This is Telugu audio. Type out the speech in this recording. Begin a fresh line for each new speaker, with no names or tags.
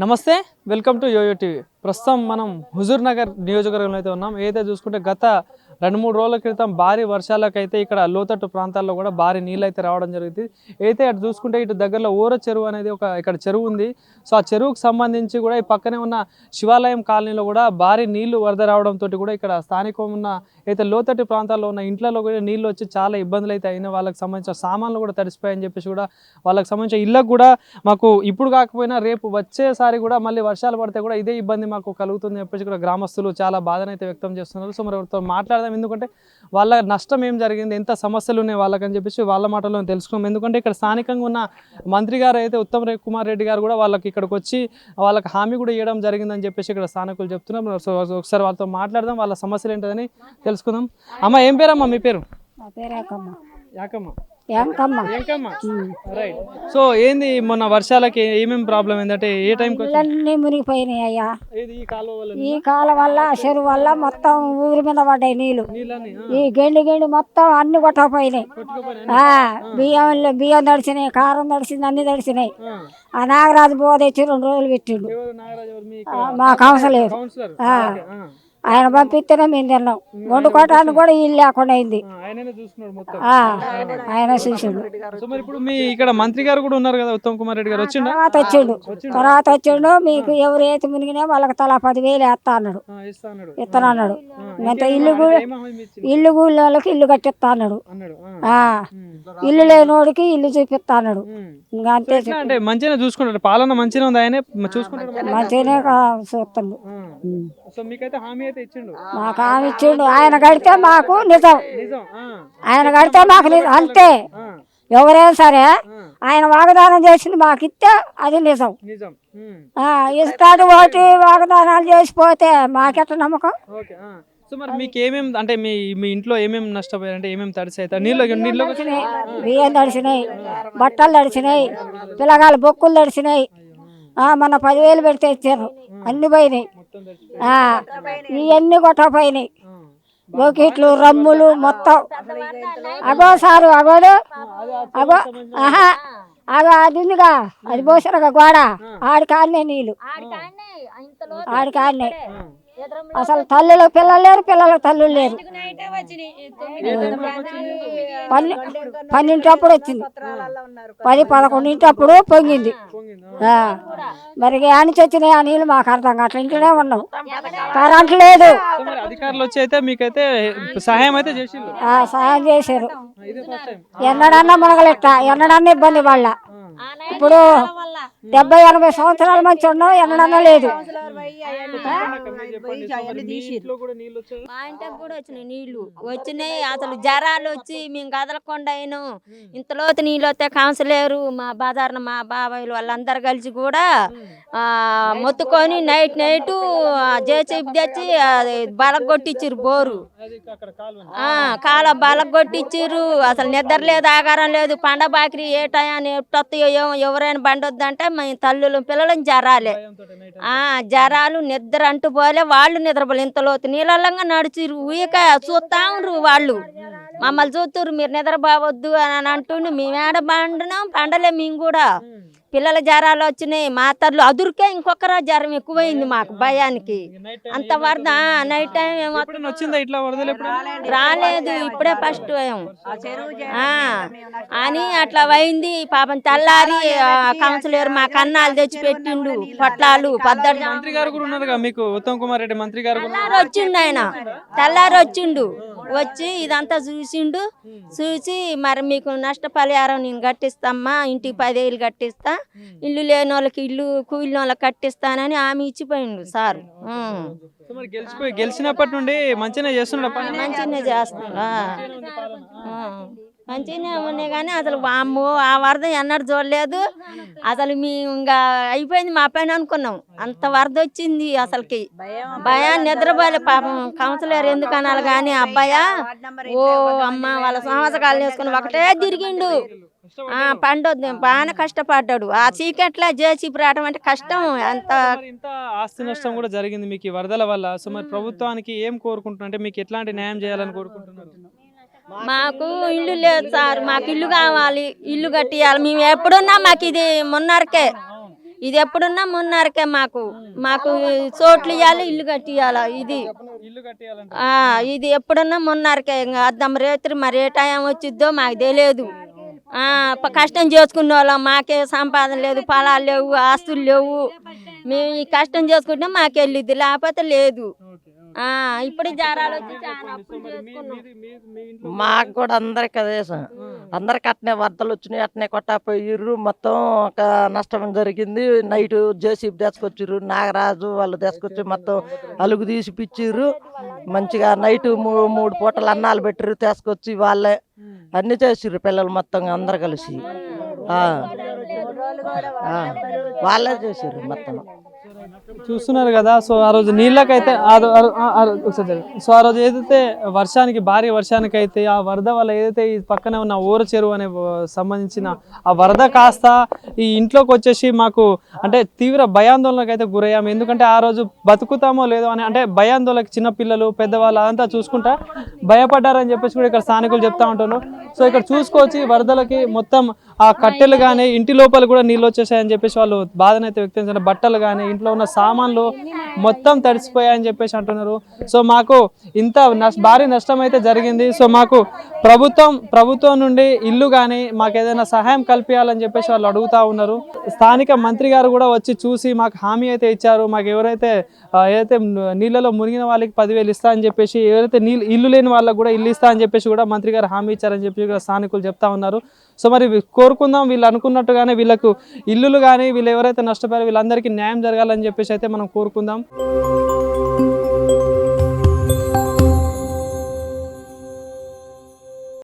నమస్తే, వెల్కమ్ టు యోయో టీవీ. ప్రస్తుతం మనం హుజూర్ నగర్ నియోజకవర్గంలో అయితే ఉన్నాం. ఏదైతే చూసుకుంటే గత 2-3 రోజుల క్రితం భారీ వర్షాలకైతే ఇక్కడ లోతట్టు ప్రాంతాల్లో కూడా భారీ నీళ్ళు అయితే రావడం జరుగుతుంది. అయితే అటు చూసుకుంటే ఇటు దగ్గరలో ఊర చెరువు అనేది ఇక్కడ చెరువు ఉంది. సో ఆ చెరువుకు సంబంధించి కూడా ఈ పక్కనే ఉన్న శివాలయం కాలనీలో కూడా భారీ నీళ్లు వరద రావడంతో కూడా ఇక్కడ స్థానికం ఉన్న అయితే లోతట్టు ప్రాంతాల్లో ఉన్న ఇంట్లలో కూడా నీళ్ళు వచ్చి చాలా ఇబ్బందులు అయితే అయినా వాళ్ళకి సంబంధించిన సామాన్లు కూడా తడిసిపోయాయని చెప్పేసి కూడా వాళ్ళకి సంబంధించిన ఇళ్ళకు కూడా మాకు ఇప్పుడు కాకపోయినా రేపు వచ్చేసారి కూడా మళ్ళీ వర్షాలు పడితే కూడా ఇదే ఇబ్బంది మాకు కలుగుతుంది చెప్పేసి కూడా గ్రామస్తులు చాలా బాధనైతే వ్యక్తం చేస్తున్నారు. సో మరి ఎవరితో మాట్లాడదాం, ఎందుకంటే వాళ్ళ నష్టం ఏం జరిగింది, ఎంత సమస్యలు ఉన్నాయి వాళ్ళకని చెప్పేసి వాళ్ళ మాటల్లో తెలుసుకున్నాం. ఎందుకంటే ఇక్కడ స్థానికంగా ఉన్న మంత్రి గారు అయితే ఉత్తమ్ కుమార్ రెడ్డి గారు కూడా వాళ్ళకి ఇక్కడికి వచ్చి వాళ్ళకి హామీ కూడా ఇవ్వడం జరిగిందని చెప్పేసి ఇక్కడ స్థానికులు చెప్తున్నారు. సో ఒకసారి వాళ్ళతో మాట్లాడదాం, వాళ్ళ సమస్యలు ఏంటని తెలుసుకుందాం. అమ్మ, ఏం పేరమ్మా మీ పేరు? యాకమ్మ. రైట్. సో ఏంది మొన్న వర్షాలకి ఏమేమి ప్రాబ్లం ఏంటంటే ఏ టైం
అన్నీ మునిగిపోయినాయి అయ్యా. ఈ కాలం వల్ల చెరువు వల్ల మొత్తం ఊరి మీద పడ్డాయి నీళ్లు. ఈ గెండి మొత్తం అన్ని కొట్టకపోయినాయి. బియ్యం తడిసినాయి, కారం తడిసింది, అన్ని తడిసినాయి. ఆ నాగరాజు బోధ తెచ్చి 2 రోజులు పెట్టిండు. మా కౌన్సిలర్ ఆయన పంపిస్తేనే మేము తిన్నాం. వండుకోవటానికి కూడా ఇల్లు లేకుండా అయింది. ఆయన చూసిండు.
ఇక్కడ మంత్రి గారు కూడా ఉన్నారు కదా, ఉత్తమ్ కుమార్ రెడ్డి గారు
తర్వాత వచ్చిండు. మీకు ఎవరు ఏతి మునిగినా వాళ్ళకి తలా 10,000 వేస్తా అన్నాడు, ఇస్తానన్నాడు. ఇంత ఇల్లు వాళ్ళకి ఇల్లు కట్టిస్తా అన్నాడు. ఇల్లు లేనోడికి ఇల్లు చూపిస్తా అన్నాడు. ఇంకా అంతే.
మంచిగా చూసుకుంటాడు, పాలన మంచిగా ఉంది, ఆయన
మంచిగానే చూస్తాడు. మాకు హామీ ఇచ్చిండు. ఆయన కడితే మాకు నిజం, ఆయన కడితే మాకు నిజం అంతే. ఎవరైనా సరే ఆయన వాగ్దానం చేసింది మాకు ఇస్తే అది నిజం. ఇస్తాడు ఒకటి వాగ్దానాలు చేసిపోతే మాకెట్ట నమ్మకం?
సో మరి మీకు ఏమేమి అంటే మీ ఇంట్లో ఏమేమి నష్టపోయారు, అంటే ఏమేమి తడిసాయి? నీళ్ళు
బియ్యం తడిసినాయి, బట్టలు తడిసినాయి, పిల్లగాళ్ళ బొక్కులు తడిసినాయి. మన 10,000 పెడితే ఇచ్చారు, అన్ని పోయినాయి. ఇవన్నీ కొట్టపోయినాయి. బొకెట్లు, రమ్ములు మొత్తం. అగో సారు అగోడు అగో అది ఉందిగా, అది పోసారుగా గోడ, ఆడికాడనే నీళ్ళు, ఆడికాడనే. అసలు తల్లులు పిల్లలు లేరు, పిల్లలకు తల్లులు లేరు. 12 వచ్చింది, 10-11 పొంగింది. మరి ఆనిచి వచ్చినాయి ఆ నీళ్ళు మాకు అర్థం కావట్లేదు. ఇంట్లోనే ఉన్నాం, కరెంట్ లేదు.
అధికారులు వచ్చి అయితే మీకైతే సహాయం అయితే చేసిండ్రు?
సహాయం చేశారు. ఎన్నడన్నా మునగలెట్ట, ఎన్నడన్నా ఇబ్బంది వాళ్ళ. ఇప్పుడు 70-80 సంవత్సరాల మంచి ఉన్నాం, ఎన్నడన్నా లేదు.
మా ఇంటికి కూడా వచ్చినాయి నీళ్లు, వచ్చినాయి. అసలు జ్వరాలు వచ్చి మేము కదలకుండా అయినాం. ఇంతలోతు నీళ్ళు వస్తే కౌన్సిలరు, మా బజార్న మా బాబాయిలు వాళ్ళందరూ కలిసి కూడా మొత్తుకొని నైట్ జేసీబీ తెచ్చి బలగొట్టించారు. బోరు కాల బలగొట్టించారు. అసలు నిద్ర లేదు, ఆగారం లేదు. పండ బాకిరి ఏ టయాన్ని ఎట్టొస్తాయో ఎవరైనా బండి వద్దంటే మేము తల్లులు పిల్లలు జ్వరాలే, జ్వరాలు నిద్ర అంటూ పోలే. వాళ్ళు నిద్రపోలే. ఇంతలోతు నీళ్ళంగా నడిచిరు. ఊయక చూస్తా ఉండ్రు వాళ్ళు, మమ్మల్ని చూస్తురు. మీరు నిద్రపోవద్దు అని అంటుండే. మేము ఏడ పండలే. మేము కూడా పిల్లల జ్వరాలు వచ్చినాయి. మా తల్లు అదురికే ఇంకొకరా జ్వరం ఎక్కువైంది మాకు భయానికి. అంత వరద నైట్ టైం రాలేదు, ఇప్పుడే ఫస్ట్ అని అట్లా అయింది. పాపం తెల్లారి కౌన్సిలర్ మా కన్నాలు తెచ్చి పెట్టిండు, పొట్లాలు.
మంత్రి గారు కూడా ఉన్నారు మీకు, ఉత్తమ్ కుమార్ రెడ్డి మంత్రి గారు.
వచ్చిండు ఆయన, తెల్లారి వచ్చిండు. వచ్చి ఇదంతా చూసిండు. చూసి మరి మీకు నష్టపరిహారం నేను కట్టిస్తామ్మా, ఇంటికి 10,000 కట్టిస్తా, ఇల్లు లేని వాళ్ళకి ఇల్లు, కూలిన వాళ్ళకి కట్టిస్తానని హామీ ఇచ్చిపోయిండు సార్.
గెలిచినప్పటి నుండి మంచిగానే చేస్తున్నా,
మంచిగానే చేస్తున్నా, మంచిగానే ఉన్నాయి. కానీ అసలు అమ్మో ఆ వరద ఎన్నడూ చూడలేదు. అసలు మేము ఇంకా అయిపోయింది మా పైన అనుకున్నాం, అంత వరద వచ్చింది. అసలుకి భయాన్ని నిద్రపోలే. పాపం కౌన్సిలర్ ఎందుకు అనాలి కానీ అబ్బాయా ఓ అమ్మ వాళ్ళ సంవత్సరాలు వేసుకుని ఒకటే తిరిగిండు. పండొద్దు, బాగానే కష్టపడ్డాడు. ఆ చీకట్లా జేసీబీ రావడం అంటే కష్టం. అంత
ఆస్తి నష్టం కూడా జరిగింది మీకు ఈ వరదల వల్ల. సో మరి ప్రభుత్వానికి ఏం కోరుకుంటున్నారు, అంటే మీకు ఎట్లాంటి న్యాయం చేయాలని కోరుకుంటున్నారు?
మాకు ఇల్లు లేదు సార్, మాకు ఇల్లు కావాలి, ఇల్లు కట్టియాలి. మేము ఎప్పుడున్నా మాకు ఇది మొన్నరకే ఇది ఎప్పుడున్నా మున్నారకే మాకు మాకు చోట్లు ఇవ్వాలి, ఇల్లు కట్టియాల. ఇది
ఇల్లు కట్టియాలంటే
ఇది ఎప్పుడున్నా మున్నారకే. ఇంకా అద్దం రేత్రి మరి ఏ టైం వచ్చిద్దో మాకు తెలియదు. కష్టం చేసుకునే వాళ్ళం, మాకే సంపాదన లేదు, పొలాలు లేవు, ఆస్తులు లేవు. మేము ఈ కష్టం చేసుకుంటే మాకెళ్ళిద్ది, లేకపోతే లేదు. ఇప్పుడు జారాలు వచ్చి చాలా అప్పులు చేసుకున్నాం.
మాకు కూడా అందరికి అదే అందరికి అట్నే వరదలు వచ్చినాయి, అట్నే కొట్టపోయిర్రు. మొత్తం ఒక నష్టం జరిగింది. నైట్ జేసీబీ తీసుకొచ్చిర్రు, నాగరాజు వాళ్ళు తీసుకొచ్చి మొత్తం అలుగు తీసి పిచ్చిర్రు. మంచిగా నైట్ 3 పూటలు అన్నాలు పెట్టిర్రు తీసుకొచ్చి. వాళ్ళే అన్ని చేసిర్రు పిల్లలు మొత్తం అందరు కలిసి. వాళ్ళే చేసిర్రు మొత్తం.
చూస్తున్నారు కదా. సో ఆ రోజు నీళ్ళకైతే సో ఆ రోజు ఏదైతే వర్షానికి భారీ వర్షానికి అయితే ఆ వరద వల్ల ఏదైతే ఈ పక్కనే ఉన్న ఊర చెరువు అనే సంబంధించిన ఆ వరద కాస్త ఈ ఇంట్లోకి వచ్చేసి మాకు అంటే తీవ్ర భయాందోళనకు అయితే గురయ్యాము. ఎందుకంటే ఆ రోజు బతుకుతామో లేదో అని అంటే భయాందోళనకి చిన్నపిల్లలు పెద్దవాళ్ళు అదంతా చూసుకుంటా భయపడ్డారని చెప్పేసి కూడా ఇక్కడ స్థానికులు చెప్తా ఉంటారు. సో ఇక్కడ చూసుకోవచ్చు వరదలకి మొత్తం ఆ కట్టెలు కానీ ఇంటి లోపల కూడా నీళ్ళు వచ్చేసాయని చెప్పేసి వాళ్ళు బాధనైతే వ్యక్తం చేశారు. బట్టలు కానీ ఇంట్లో ఉన్న సామాన్లు మొత్తం తడిసిపోయాయని చెప్పేసి అంటున్నారు. సో మాకు ఇంత భారీ నష్టం అయితే జరిగింది. సో మాకు ప్రభుత్వం నుండి ఇల్లు కానీ మాకు ఏదైనా సహాయం కల్పించాలని చెప్పేసి వాళ్ళు అడుగుతా ఉన్నారు. స్థానిక మంత్రి గారు కూడా వచ్చి చూసి మాకు హామీ అయితే ఇచ్చారు. మాకు ఏదైతే నీళ్ళలో మునిగిన వాళ్ళకి 10,000 ఇస్తా అని చెప్పేసి, ఎవరైతే ఇల్లు లేని వాళ్ళకి కూడా ఇల్లు ఇస్తా అని చెప్పేసి కూడా మంత్రి గారు హామీ ఇచ్చారని చెప్పి కూడా స్థానికులు చెప్తా ఉన్నారు. సో మరి కోరుకుందాం వీళ్ళు అనుకున్నట్టుగానే వీళ్ళకు ఇల్లులు కానీ వీళ్ళు ఎవరైతే నష్టపోయారో వీళ్ళందరికీ న్యాయం జరగాలని చెప్పేసి అయితే మనం కోరుకుందాం.